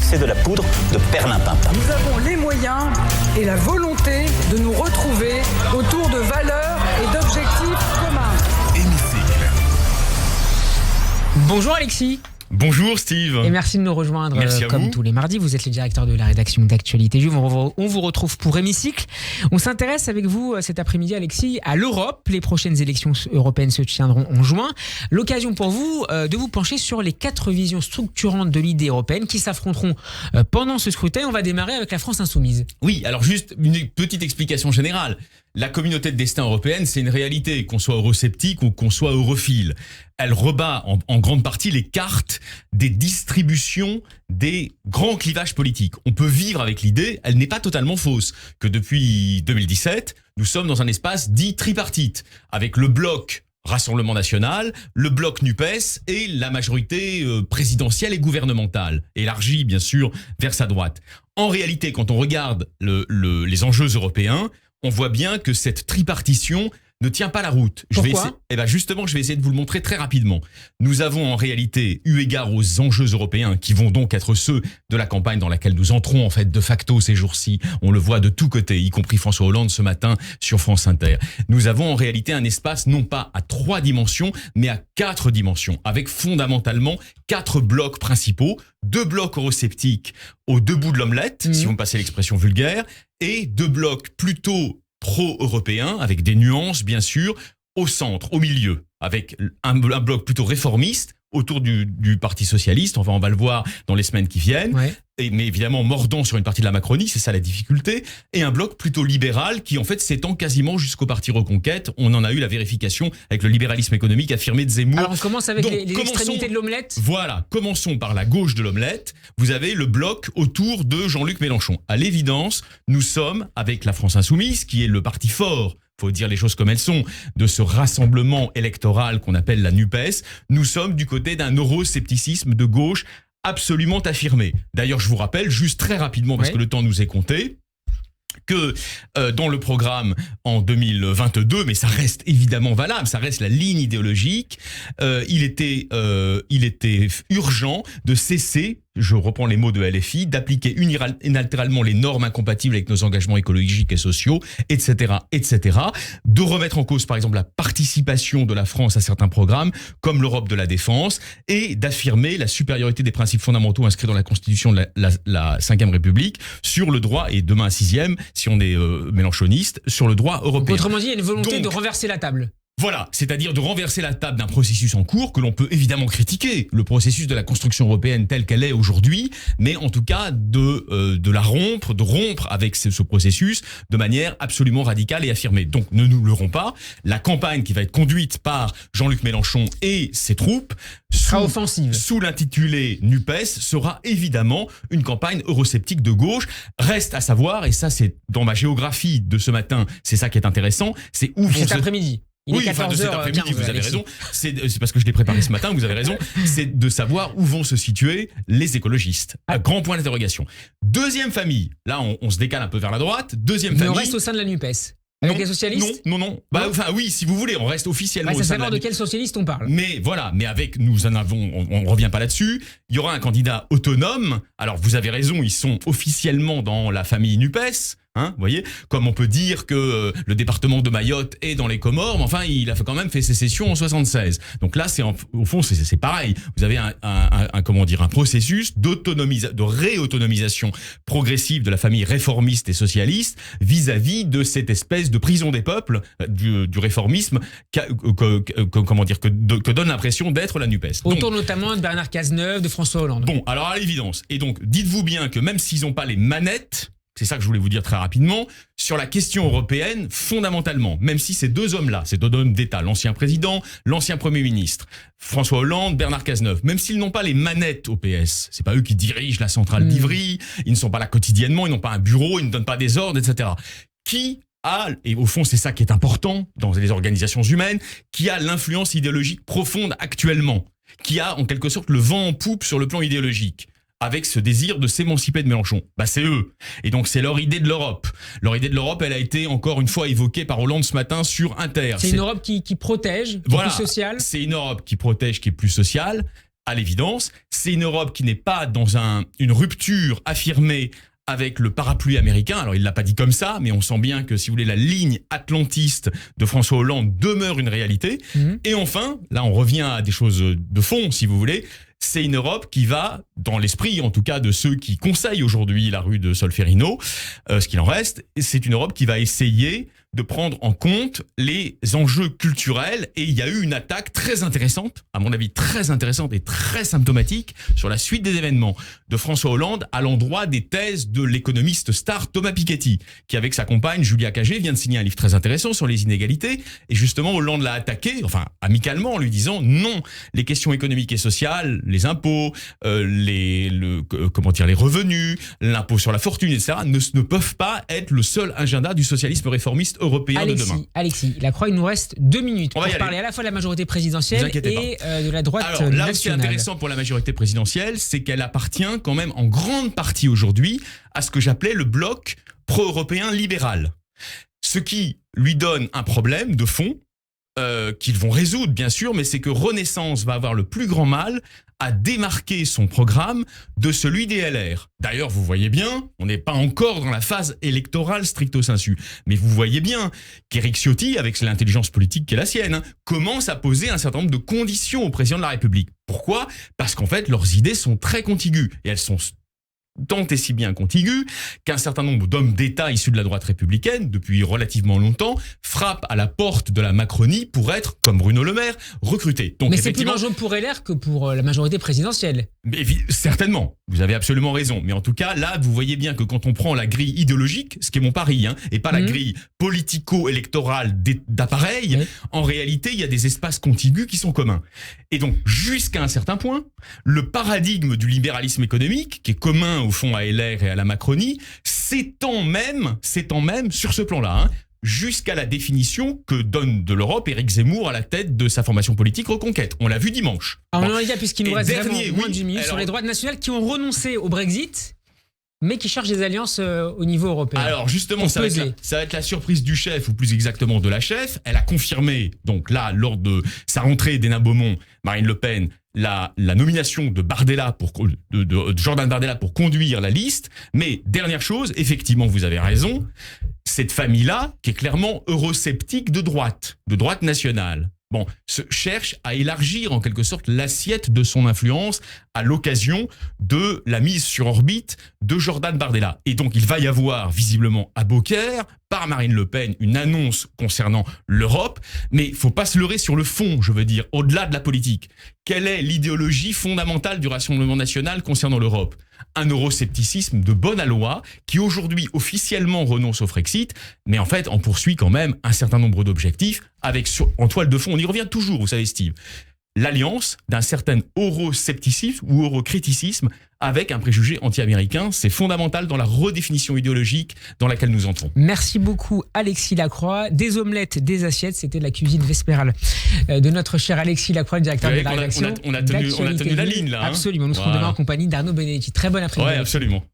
c'est de la poudre de perlimpinpin. Nous avons les moyens et la volonté de nous retrouver autour de valeurs et d'objectifs communs. Hémicycle. Bonjour Alexis. Bonjour Steve. Et merci de nous rejoindre comme tous les mardis. Vous êtes le directeur de la rédaction d'Actualité Juive. On vous retrouve pour Hémicycle. On s'intéresse avec vous cet après-midi, Alexis, à l'Europe. Les prochaines élections européennes se tiendront en juin. L'occasion pour vous de vous pencher sur les 4 visions structurantes de l'idée européenne qui s'affronteront pendant ce scrutin. On va démarrer avec la France insoumise. Oui, alors juste une petite explication générale. La communauté de destin européenne, c'est une réalité, qu'on soit eurosceptique ou qu'on soit europhile. Elle rebat en grande partie les cartes des distributions des grands clivages politiques. On peut vivre avec l'idée, elle n'est pas totalement fausse, que depuis 2017, nous sommes dans un espace dit tripartite, avec le bloc Rassemblement National, le bloc NUPES et la majorité présidentielle et gouvernementale, élargie bien sûr vers sa droite. En réalité, quand on regarde les enjeux européens, on voit bien que cette tripartition ne tient pas la route. Pourquoi ? Je vais essayer de vous le montrer très rapidement. Nous avons en réalité, eu égard aux enjeux européens, qui vont donc être ceux de la campagne dans laquelle nous entrons en fait de facto ces jours-ci, on le voit de tous côtés, y compris François Hollande ce matin sur France Inter. Nous avons en réalité un espace non pas à 3 dimensions, mais à 4 dimensions, avec fondamentalement 4 blocs principaux, 2 blocs eurosceptiques aux 2 bouts de l'omelette, si vous me passez l'expression vulgaire, et 2 blocs plutôt pro-européens, avec des nuances bien sûr, au centre, au milieu, avec un bloc plutôt réformiste autour du Parti Socialiste, enfin on va le voir dans les semaines qui viennent, mais évidemment mordant sur une partie de la Macronie, c'est ça la difficulté, et un bloc plutôt libéral qui en fait s'étend quasiment jusqu'au Parti Reconquête. On en a eu la vérification avec le libéralisme économique affirmé de Zemmour. Alors on commence avec les extrémités de l'omelette. Voilà, commençons par la gauche de l'omelette. Vous avez le bloc autour de Jean-Luc Mélenchon. À l'évidence, nous sommes avec la France Insoumise, qui est le parti fort, faut dire les choses comme elles sont, de ce rassemblement électoral qu'on appelle la NUPES. Nous sommes du côté d'un euroscepticisme de gauche absolument affirmé. D'ailleurs, je vous rappelle, juste très rapidement, parce que le temps nous est compté, que dans le programme en 2022, mais ça reste évidemment valable, ça reste la ligne idéologique, il était urgent de cesser, je reprends les mots de LFI, d'appliquer unilatéralement les normes incompatibles avec nos engagements écologiques et sociaux, etc., etc., de remettre en cause par exemple la participation de la France à certains programmes, comme l'Europe de la défense, et d'affirmer la supériorité des principes fondamentaux inscrits dans la Constitution de la 5e République sur le droit, et demain 6e, si on est mélenchoniste, sur le droit européen. Donc, autrement dit, il y a une volonté de renverser la table. Voilà, c'est-à-dire de renverser la table d'un processus en cours que l'on peut évidemment critiquer, le processus de la construction européenne telle qu'elle est aujourd'hui, mais en tout cas de la rompre, de rompre avec ce processus de manière absolument radicale et affirmée. Donc ne nous leurrons pas, la campagne qui va être conduite par Jean-Luc Mélenchon et ses troupes sera offensive. Sous l'intitulé NUPES sera évidemment une campagne eurosceptique de gauche. Reste à savoir, et ça c'est dans ma géographie de ce matin, c'est ça qui est intéressant, c'est où vont cet après-midi. Oui, de cet après-midi, vous avez raison. C'est parce que je l'ai préparé ce matin, vous avez raison. C'est de savoir où vont se situer les écologistes. Grand point d'interrogation. Deuxième famille. Là, on se décale un peu vers la droite. Deuxième famille. Mais on reste au sein de la NUPES. Avec les socialistes ? Non. Enfin, oui, si vous voulez, on reste officiellement au sein de savoir de quel socialiste on parle. Mais voilà, mais avec, on revient pas là-dessus. Il y aura un candidat autonome. Alors, vous avez raison, ils sont officiellement dans la famille NUPES. Vous voyez, comme on peut dire que le département de Mayotte est dans les Comores, mais enfin, il a quand même fait sécession en 76. Donc là, au fond, c'est pareil. Vous avez un processus de réautonomisation progressive de la famille réformiste et socialiste vis-à-vis de cette espèce de prison des peuples du réformisme que donne l'impression d'être la NUPES. Autour notamment de Bernard Cazeneuve, de François Hollande. Bon, alors à l'évidence. Et donc, dites-vous bien que même s'ils n'ont pas les manettes, c'est ça que je voulais vous dire très rapidement, sur la question européenne, fondamentalement, même si ces 2 hommes-là, ces 2 hommes d'État, l'ancien président, l'ancien Premier ministre, François Hollande, Bernard Cazeneuve, même s'ils n'ont pas les manettes au PS, c'est pas eux qui dirigent la centrale d'Ivry, ils ne sont pas là quotidiennement, ils n'ont pas un bureau, ils ne donnent pas des ordres, etc. Qui a, et au fond c'est ça qui est important dans les organisations humaines, qui a l'influence idéologique profonde actuellement, qui a en quelque sorte le vent en poupe sur le plan idéologique, avec ce désir de s'émanciper de Mélenchon. C'est eux. Et donc, c'est leur idée de l'Europe. Leur idée de l'Europe, elle a été encore une fois évoquée par Hollande ce matin sur Inter. C'est une Europe qui protège, qui est plus sociale. C'est une Europe qui protège, qui est plus sociale. à l'évidence, c'est une Europe qui n'est pas dans une rupture affirmée avec le parapluie américain. Alors, il l'a pas dit comme ça, mais on sent bien que, si vous voulez, la ligne atlantiste de François Hollande demeure une réalité. Et enfin, là, on revient à des choses de fond, si vous voulez. C'est une Europe qui va, dans l'esprit en tout cas de ceux qui conseillent aujourd'hui la rue de Solferino, ce qu'il en reste, c'est une Europe qui va essayer de prendre en compte les enjeux culturels. Et il y a eu une attaque très intéressante, à mon avis très intéressante et très symptomatique, sur la suite des événements de François Hollande à l'endroit des thèses de l'économiste star Thomas Piketty, qui avec sa compagne Julia Cagé vient de signer un livre très intéressant sur les inégalités. Et justement, Hollande l'a attaqué, enfin amicalement, en lui disant non, les questions économiques et sociales, les impôts, les revenus, l'impôt sur la fortune, etc., ne peuvent pas être le seul agenda du socialisme réformiste européen de demain. Alexis Lacroix, il nous reste 2 minutes pour parler à la fois de la majorité présidentielle et de la droite nationale. Alors là, ce qui est intéressant pour la majorité présidentielle, c'est qu'elle appartient quand même en grande partie aujourd'hui à ce que j'appelais le bloc pro-européen libéral. Ce qui lui donne un problème de fond, qu'ils vont résoudre bien sûr, mais c'est que Renaissance va avoir le plus grand mal à démarquer son programme de celui des LR. D'ailleurs, vous voyez bien, on n'est pas encore dans la phase électorale stricto sensu, mais vous voyez bien qu'Éric Ciotti, avec l'intelligence politique qui est la sienne, commence à poser un certain nombre de conditions au président de la République. Pourquoi ? Parce qu'en fait, leurs idées sont très contiguës, et elles sont tant et si bien contiguës qu'un certain nombre d'hommes d'État issus de la droite républicaine, depuis relativement longtemps, frappent à la porte de la Macronie pour être, comme Bruno Le Maire, recrutés. Donc, mais c'est plus dangereux pour LR que pour la majorité présidentielle. Mais certainement, vous avez absolument raison. Mais en tout cas, là, vous voyez bien que quand on prend la grille idéologique, ce qui est mon pari, et pas la grille politico-électorale d'appareil, en réalité, il y a des espaces contigus qui sont communs. Et donc, jusqu'à un certain point, le paradigme du libéralisme économique, qui est commun au fond à LR et à la Macronie, s'étend même sur ce plan-là, jusqu'à la définition que donne de l'Europe Éric Zemmour à la tête de sa formation politique Reconquête. On l'a vu dimanche. Alors, on en est puisqu'il nous reste vraiment moins d'une minute sur les droites nationales qui ont renoncé au Brexit, mais qui cherchent des alliances au niveau européen. Alors justement, ça va être la surprise du chef, ou plus exactement de la chef. Elle a confirmé, donc là, lors de sa rentrée d'Hénin Beaumont, Marine Le Pen, la nomination de Jordan Bardella pour conduire la liste. Mais dernière chose, effectivement, vous avez raison, cette famille-là, qui est clairement eurosceptique de droite nationale, cherche à élargir en quelque sorte l'assiette de son influence à l'occasion de la mise sur orbite de Jordan Bardella. Et donc, il va y avoir visiblement à Beaucaire, par Marine Le Pen, une annonce concernant l'Europe. Mais il ne faut pas se leurrer sur le fond, je veux dire, au-delà de la politique. Quelle est l'idéologie fondamentale du Rassemblement national concernant l'Europe ? Un euroscepticisme de bonne aloi qui aujourd'hui officiellement renonce au Frexit, mais en fait en poursuit quand même un certain nombre d'objectifs avec en toile de fond, on y revient toujours, vous savez Steve, l'alliance d'un certain euroscepticisme ou eurocriticisme avec un préjugé anti-américain. C'est fondamental dans la redéfinition idéologique dans laquelle nous entrons. Merci beaucoup Alexis Lacroix. Des omelettes, des assiettes, c'était la cuisine vespérale de notre cher Alexis Lacroix, le directeur de la rédaction. On a tenu la ligne là. Absolument, nous serons demain en compagnie d'Arnaud Benedetti. Très bon après-midi. Ouais, absolument.